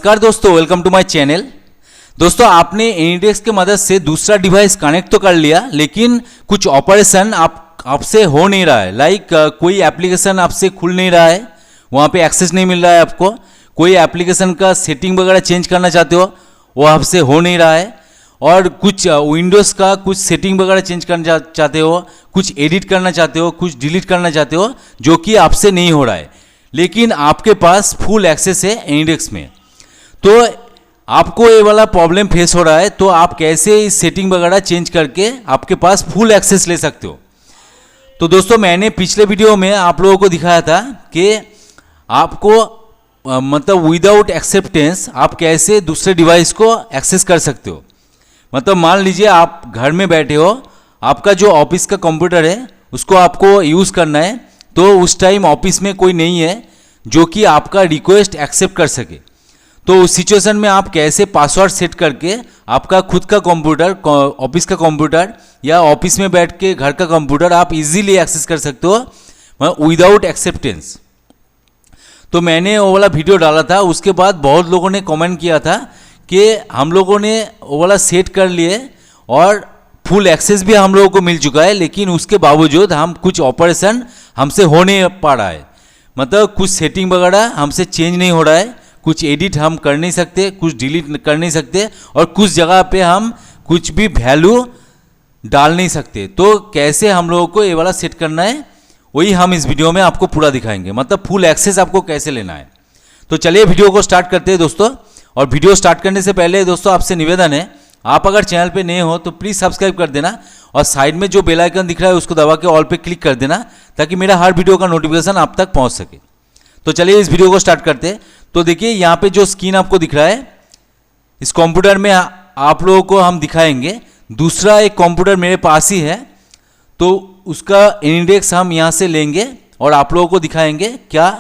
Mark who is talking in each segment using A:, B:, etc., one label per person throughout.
A: नमस्कार दोस्तों, welcome to my channel. दोस्तों, आपने एनीडेस्क के मदद से दूसरा डिवाइस कनेक्ट तो कर लिया, लेकिन कुछ ऑपरेशन आपसे हो नहीं रहा है। लाइक कोई एप्लीकेशन आपसे खुल नहीं रहा है, वहाँ पे एक्सेस नहीं मिल रहा है आपको। कोई एप्लीकेशन का सेटिंग वगैरह चेंज करना चाहते हो, वो आपसे हो नहीं रहा है। और कुछ विंडोज़ का कुछ सेटिंग वगैरह चेंज करना चाहते हो, कुछ एडिट करना चाहते हो, कुछ डिलीट करना चाहते हो, जो कि आपसे नहीं हो रहा है, लेकिन आपके पास फुल एक्सेस है एनीडेस्क में। तो आपको ये वाला प्रॉब्लम फेस हो रहा है, तो आप कैसे इस सेटिंग वगैरह चेंज करके आपके पास फुल एक्सेस ले सकते हो। तो दोस्तों, मैंने पिछले वीडियो में आप लोगों को दिखाया था कि आपको मतलब विदाउट एक्सेप्टेंस आप कैसे दूसरे डिवाइस को एक्सेस कर सकते हो। मतलब मान लीजिए आप घर में बैठे हो, आपका जो ऑफिस का कंप्यूटर है उसको आपको यूज़ करना है, तो उस टाइम ऑफिस में कोई नहीं है जो कि आपका रिक्वेस्ट एक्सेप्ट कर सके। तो उस सिचुएशन में आप कैसे पासवर्ड सेट करके आपका खुद का कंप्यूटर, ऑफिस का कंप्यूटर या ऑफिस में बैठ के घर का कंप्यूटर आप इजीली एक्सेस कर सकते हो विदाउट एक्सेप्टेंस। तो मैंने वो वाला वीडियो डाला था, उसके बाद बहुत लोगों ने कमेंट किया था कि हम लोगों ने वो वाला सेट कर लिए और फुल एक्सेस भी हम लोगों को मिल चुका है, लेकिन उसके बावजूद हम कुछ ऑपरेशन हमसे हो नहीं पा रहा है। मतलब कुछ सेटिंग वगैरह हमसे चेंज नहीं हो रहा है, कुछ एडिट हम कर नहीं सकते, कुछ डिलीट कर नहीं सकते, और कुछ जगह पे हम कुछ भी वैल्यू डाल नहीं सकते। तो कैसे हम लोगों को ये वाला सेट करना है, वही हम इस वीडियो में आपको पूरा दिखाएंगे। मतलब फुल एक्सेस आपको कैसे लेना है। तो चलिए वीडियो को स्टार्ट करते हैं दोस्तों। और वीडियो स्टार्ट करने से पहले दोस्तों आपसे निवेदन है, आप अगर चैनल पे नए हो तो प्लीज़ सब्सक्राइब कर देना, और साइड में जो बेल आइकन दिख रहा है उसको दबा के ऑल पे क्लिक कर देना, ताकि मेरा हर वीडियो का नोटिफिकेशन आप तक पहुंच सके। तो चलिए इस वीडियो को स्टार्ट करते हैं। तो देखिए यहाँ पे जो स्क्रीन आपको दिख रहा है, इस कंप्यूटर में आप लोगों को हम दिखाएंगे। दूसरा एक कंप्यूटर मेरे पास ही है, तो उसका एनीडेस्क हम यहाँ से लेंगे और आप लोगों को दिखाएंगे क्या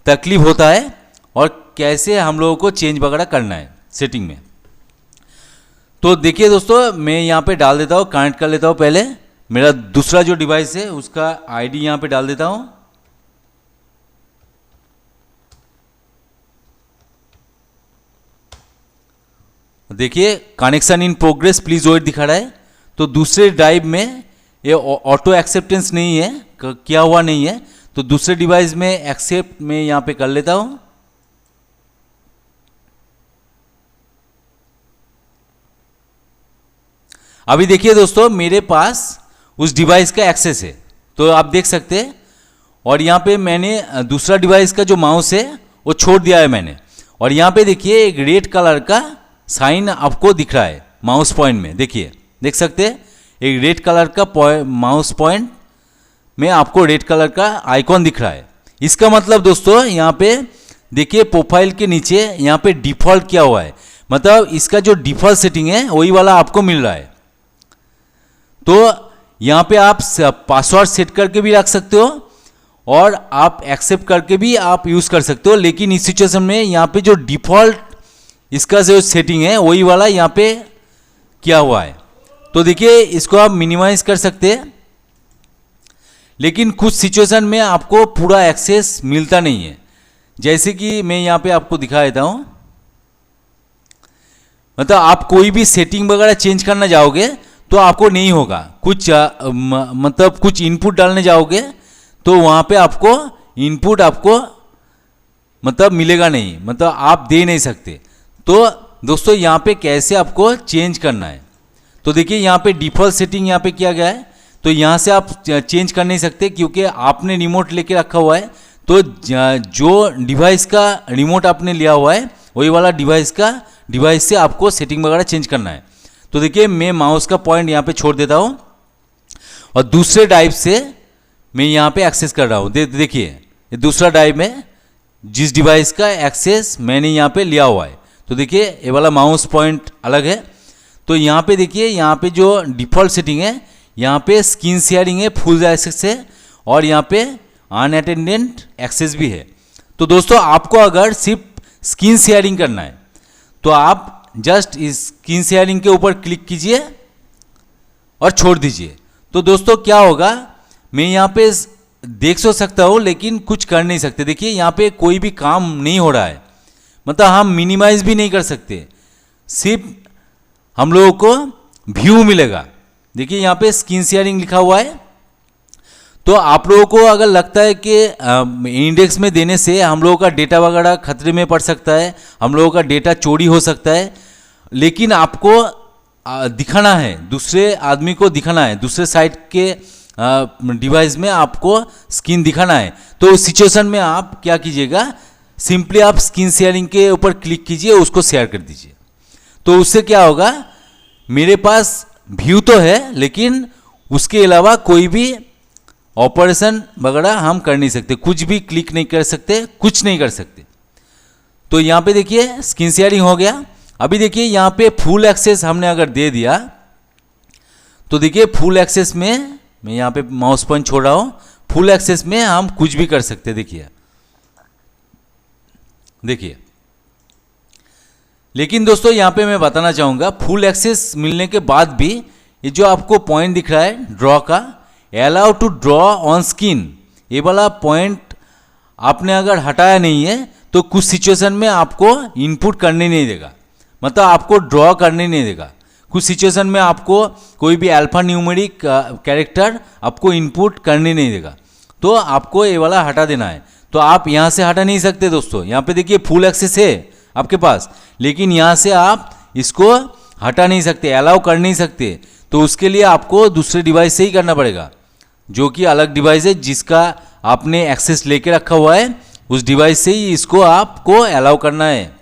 A: तकलीफ होता है और कैसे हम लोगों को चेंज वगैरह करना है सेटिंग में। तो देखिए दोस्तों, मैं यहाँ पे डाल देता हूँ, कनेक्ट कर लेता हूँ। पहले मेरा दूसरा जो डिवाइस है उसका आईडी यहाँ पे डाल देता हूँ। देखिए connection in progress, please wait दिखा रहा है। तो दूसरे ड्राइव में ये ऑटो एक्सेप्टेंस नहीं है, किया हुआ नहीं है, तो दूसरे डिवाइस में एक्सेप्ट में यहाँ पे कर लेता हूँ। अभी देखिए दोस्तों, मेरे पास उस डिवाइस का एक्सेस है, तो आप देख सकते हैं। और यहाँ पे मैंने दूसरा डिवाइस का जो माउस है वो छोड़ दिया है मैंने। और यहाँ पे देखिए एक रेड कलर का साइन आपको दिख रहा है माउस पॉइंट में। देखिए, देख सकते हैं एक रेड कलर का माउस पॉइंट में आपको रेड कलर का आइकॉन दिख रहा है। इसका मतलब दोस्तों यहाँ पे देखिए प्रोफाइल के नीचे यहाँ पे डिफ़ॉल्ट किया हुआ है, मतलब इसका जो डिफ़ॉल्ट सेटिंग है वही वाला आपको मिल रहा है। तो यहाँ पे आप पासवर्ड सेट करके भी रख सकते हो और आप एक्सेप्ट करके भी आप यूज़ कर सकते हो, लेकिन इस सिचुएशन में यहाँ पे जो डिफ़ॉल्ट इसका जो सेटिंग है वही वाला यहाँ पे किया हुआ है। तो देखिए इसको आप मिनिमाइज कर सकते हैं, लेकिन कुछ सिचुएशन में आपको पूरा एक्सेस मिलता नहीं है। जैसे कि मैं यहाँ पे आपको दिखा देता हूँ। मतलब आप कोई भी सेटिंग वगैरह चेंज करना जाओगे तो आपको नहीं होगा। कुछ मतलब कुछ इनपुट डालने जाओगे तो वहाँ पे आपको इनपुट आपको मतलब मिलेगा नहीं, मतलब आप दे नहीं सकते। तो दोस्तों यहाँ पे कैसे आपको चेंज करना है, तो देखिए यहाँ पे डिफ़ॉल्ट सेटिंग यहाँ पे किया गया है, तो यहाँ से आप चेंज कर नहीं सकते क्योंकि आपने रिमोट लेके रखा हुआ है। तो जो डिवाइस का रिमोट आपने लिया हुआ है वही वाला डिवाइस से आपको सेटिंग वगैरह चेंज करना है। तो देखिए मैं माउस का पॉइंट यहाँ पे छोड़ देता हूँ और दूसरे ड्राइव से मैं यहाँ पे एक्सेस कर रहा हूँ। देखिए दूसरा ड्राइव में जिस डिवाइस का एक्सेस मैंने यहाँ पे लिया हुआ है। तो देखिए ये वाला माउस पॉइंट अलग है। तो यहाँ पे देखिए, यहाँ पे जो डिफ़ॉल्ट सेटिंग है यहाँ पे स्क्रीन शेयरिंग है, फुल एक्सेस है, और यहाँ पे अनअटेंडेंट एक्सेस भी है। तो दोस्तों आपको अगर सिर्फ स्क्रीन शेयरिंग करना है तो आप जस्ट इस स्क्रीन शेयरिंग के ऊपर क्लिक कीजिए और छोड़ दीजिए। तो दोस्तों क्या होगा, मैं यहाँ पे देख सकता हूँ लेकिन कुछ कर नहीं सकते। देखिए यहाँ पे कोई भी काम नहीं हो रहा है, मतलब हम मिनिमाइज भी नहीं कर सकते, सिर्फ हम लोगों को व्यू मिलेगा। देखिए यहाँ पे स्क्रीन शेयरिंग लिखा हुआ है। तो आप लोगों को अगर लगता है कि इंडेक्स में देने से हम लोगों का डेटा वगैरह खतरे में पड़ सकता है, हम लोगों का डेटा चोरी हो सकता है, लेकिन आपको दिखाना है, दूसरे आदमी को दिखाना है, दूसरे साइट के डिवाइस में आपको स्क्रीन दिखाना है, तो उस सिचुएशन में आप क्या कीजिएगा, सिंपली आप स्क्रीन शेयरिंग के ऊपर क्लिक कीजिए, उसको शेयर कर दीजिए। तो उससे क्या होगा, मेरे पास व्यू तो है लेकिन उसके अलावा कोई भी ऑपरेशन वगैरह हम कर नहीं सकते, कुछ भी क्लिक नहीं कर सकते, कुछ नहीं कर सकते। तो यहाँ पे देखिए स्क्रीन शेयरिंग हो गया। अभी देखिए यहाँ पे फुल एक्सेस हमने अगर दे दिया तो देखिए फुल एक्सेस में, मैं यहाँ पे माउस पॉइंट छोड़ रहा हूँ, फुल एक्सेस में हम कुछ भी कर सकते हैं। देखिए लेकिन दोस्तों यहाँ पे मैं बताना चाहूँगा, फुल एक्सेस मिलने के बाद भी ये जो आपको पॉइंट दिख रहा है ड्रॉ का, allow to draw on screen, ये वाला पॉइंट आपने अगर हटाया नहीं है तो कुछ सिचुएशन में आपको इनपुट करने नहीं देगा, मतलब आपको ड्रॉ करने नहीं देगा। कुछ सिचुएशन में आपको कोई भी अल्फा न्यूमेरिक कैरेक्टर आपको इनपुट करने नहीं देगा, तो आपको ये वाला हटा देना है। तो आप यहाँ से हटा नहीं सकते दोस्तों। यहाँ पे देखिए फुल एक्सेस है आपके पास, लेकिन यहाँ से आप इसको हटा नहीं सकते, अलाउ कर नहीं सकते। तो उसके लिए आपको दूसरे डिवाइस से ही करना पड़ेगा, जो कि अलग डिवाइस है जिसका आपने एक्सेस लेके रखा हुआ है, उस डिवाइस से ही इसको आपको अलाउ करना है।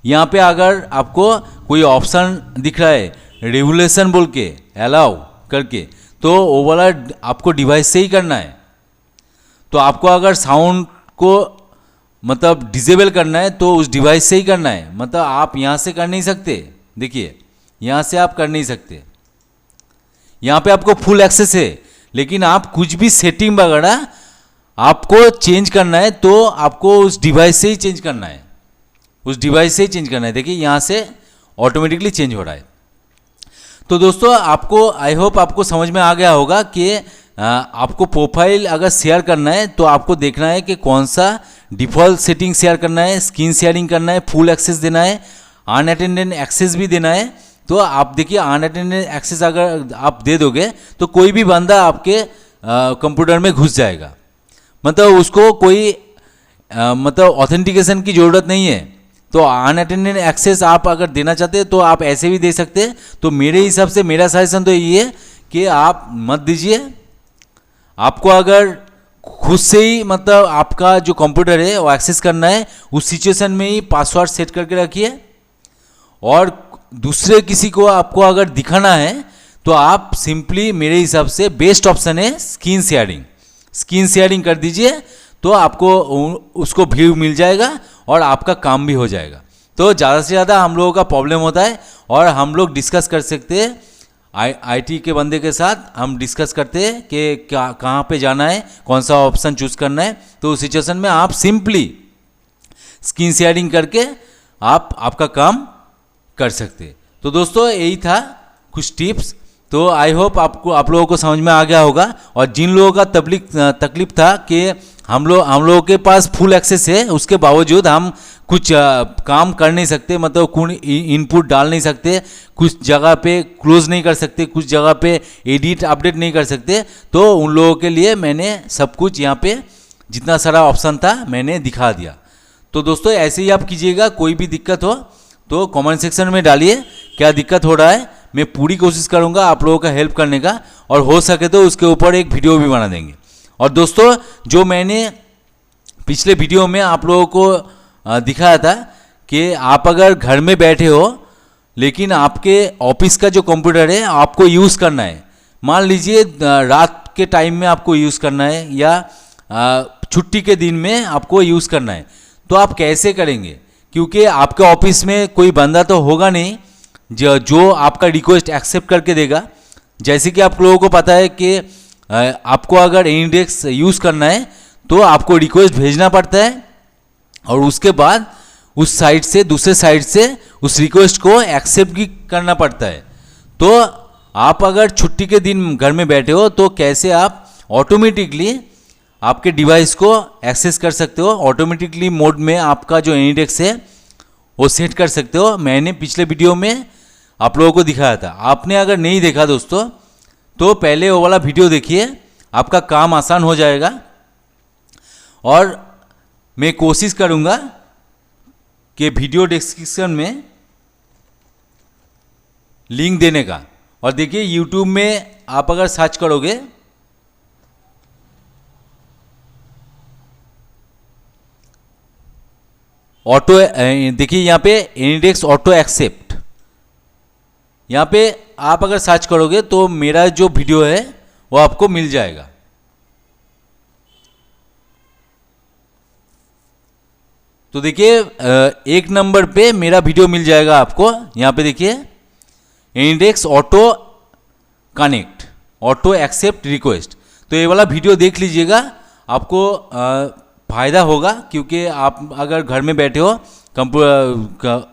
A: यहाँ पे अगर आपको कोई ऑप्शन दिख रहा है रेगुलेशन बोल के अलाउ करके, तो वो वाला आपको डिवाइस से ही करना है। तो आपको अगर साउंड को मतलब डिसेबल करना है तो उस डिवाइस से ही करना है, मतलब आप यहाँ से कर नहीं सकते। देखिए यहाँ से आप कर नहीं सकते, यहाँ पे आपको फुल एक्सेस है, लेकिन आप कुछ भी सेटिंग वगैरह आपको चेंज करना है तो आपको उस डिवाइस से ही चेंज करना है, उस डिवाइस से ही चेंज करना है। देखिए यहाँ से ऑटोमेटिकली चेंज हो रहा है। तो दोस्तों आपको, आई होप आपको समझ में आ गया होगा कि आपको प्रोफाइल अगर शेयर करना है तो आपको देखना है कि कौन सा डिफ़ॉल्ट सेटिंग शेयर करना है, स्क्रीन शेयरिंग करना है, फुल एक्सेस देना है, अनअटेंडेड एक्सेस भी देना है। तो आप देखिए अनअटेंडेड एक्सेस अगर आप दे दोगे तो कोई भी बंदा आपके कंप्यूटर में घुस जाएगा, मतलब उसको कोई मतलब ऑथेंटिकेशन की ज़रूरत नहीं है। तो अनअटेंडेड एक्सेस आप अगर देना चाहते हैं तो आप ऐसे भी दे सकते हैं। तो मेरे हिसाब से मेरा सजेशन तो ये है कि आप मत दीजिए। आपको अगर खुद से ही मतलब आपका जो कंप्यूटर है वो एक्सेस करना है, उस सिचुएशन में ही पासवर्ड सेट करके रखिए। और दूसरे किसी को आपको अगर दिखाना है तो आप सिंपली, मेरे हिसाब से बेस्ट ऑप्शन है स्क्रीन शेयरिंग। स्क्रीन शेयरिंग कर दीजिए तो आपको उसको व्यू मिल जाएगा और आपका काम भी हो जाएगा। तो ज़्यादा से ज़्यादा हम लोगों का प्रॉब्लम होता है और हम लोग डिस्कस कर सकते हैं, आईटी के बंदे के साथ हम डिस्कस करते हैं कि क्या कहाँ पे जाना है, कौन सा ऑप्शन चूज़ करना है। तो उस सिचुएशन में आप सिंपली स्क्रीन शेयरिंग करके आप आपका काम कर सकते हैं। तो दोस्तों यही था कुछ टिप्स। तो आई होप आप लोगों को समझ में आ गया होगा। और जिन लोगों का तकलीफ था कि हम लोगों के पास फुल एक्सेस है, उसके बावजूद हम कुछ काम कर नहीं सकते, मतलब कोई इनपुट डाल नहीं सकते, कुछ जगह पे क्लोज नहीं कर सकते, कुछ जगह पे एडिट अपडेट नहीं कर सकते, तो उन लोगों के लिए मैंने सब कुछ यहाँ पे जितना सारा ऑप्शन था मैंने दिखा दिया। तो दोस्तों ऐसे ही आप कीजिएगा। कोई भी दिक्कत हो तो कमेंट सेक्शन में डालिए क्या दिक्कत हो रहा है, मैं पूरी कोशिश करूँगा आप लोगों का हेल्प करने का, और हो सके तो उसके ऊपर एक वीडियो भी बना देंगे। और दोस्तों जो मैंने पिछले वीडियो में आप लोगों को दिखाया था कि आप अगर घर में बैठे हो लेकिन आपके ऑफिस का जो कंप्यूटर है आपको यूज़ करना है, मान लीजिए रात के टाइम में आपको यूज़ करना है या छुट्टी के दिन में आपको यूज़ करना है, तो आप कैसे करेंगे? क्योंकि आपके ऑफिस में कोई बंदा तो होगा नहीं जो आपका रिक्वेस्ट एक्सेप्ट करके देगा। जैसे कि आप लोगों को पता है कि आपको अगर इंडेक्स यूज़ करना है तो आपको रिक्वेस्ट भेजना पड़ता है और उसके बाद उस साइट से, दूसरे साइट से उस रिक्वेस्ट को एक्सेप्ट भी करना पड़ता है। तो आप अगर छुट्टी के दिन घर में बैठे हो तो कैसे आप ऑटोमेटिकली आपके डिवाइस को एक्सेस कर सकते हो। ऑटोमेटिकली मोड में आपका जो एनीडेस्क है वो सेट कर सकते हो। मैंने पिछले वीडियो में आप लोगों को दिखाया था। आपने अगर नहीं देखा दोस्तों तो पहले वो वाला वीडियो देखिए, आपका काम आसान हो जाएगा। और मैं कोशिश करूँगा कि वीडियो डिस्क्रिप्शन में लिंक देने का। और देखिए यूट्यूब में आप अगर सर्च करोगे ऑटो, देखिए यहाँ पे एनीडेस्क ऑटो एक्सेप्ट, यहाँ पे आप अगर सर्च करोगे तो मेरा जो वीडियो है वो आपको मिल जाएगा। तो देखिए एक नंबर पे मेरा वीडियो मिल जाएगा आपको। यहाँ पे देखिए AnyDesk auto connect, auto accept request. तो ये वाला वीडियो देख लीजिएगा, आपको फ़ायदा होगा। क्योंकि आप अगर घर में बैठे हो,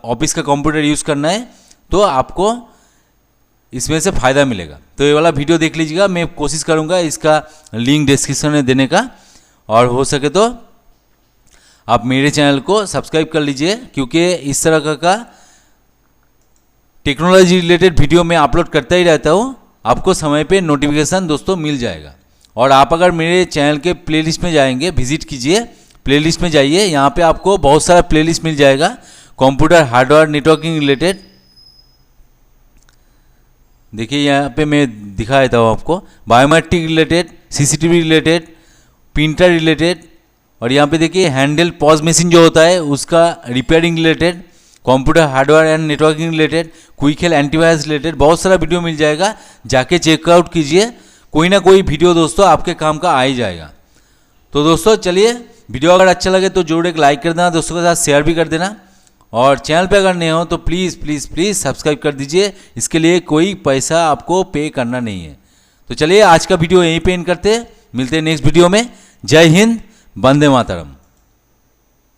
A: ऑफिस का कंप्यूटर यूज़ करना है तो आपको इसमें से फ़ायदा मिलेगा। तो ये वाला वीडियो देख लीजिएगा। मैं कोशिश करूँगा इसका लिंक डिस्क्रिप्शन में देने का, और हो सके तो आप मेरे चैनल को सब्सक्राइब कर लीजिए, क्योंकि इस तरह का टेक्नोलॉजी रिलेटेड वीडियो मैं अपलोड करता ही रहता हूँ। आपको समय पे नोटिफिकेशन दोस्तों मिल जाएगा। और आप अगर मेरे चैनल के प्लेलिस्ट में जाएंगे, विजिट कीजिए, प्लेलिस्ट में जाइए, यहाँ पे आपको बहुत सारा प्लेलिस्ट मिल जाएगा कंप्यूटर हार्डवेयर नेटवर्किंग रिलेटेड। देखिए यहाँ पे मैं दिखा देता हूँ आपको, biometric related, CCTV related, printer related, और यहाँ पे देखिए हैंडल पॉज मशीन जो होता है उसका repairing related, computer hardware and networking related, quick health antivirus related, बहुत सारा वीडियो मिल जाएगा। जाके चेकआउट कीजिए, कोई ना कोई वीडियो दोस्तों आपके काम का आ ही जाएगा। तो दोस्तों चलिए, वीडियो अगर अच्छा लगे तो जरूर एक लाइक कर देना, दोस्तों के साथ शेयर भी कर देना। और चैनल पे अगर नए हो तो प्लीज़ प्लीज़ प्लीज़ सब्सक्राइब कर दीजिए। इसके लिए कोई पैसा आपको पे करना नहीं है। तो चलिए आज का वीडियो यहीं पे एंड करते हैं, मिलते हैं नेक्स्ट वीडियो में। जय हिंद, वंदे मातरम।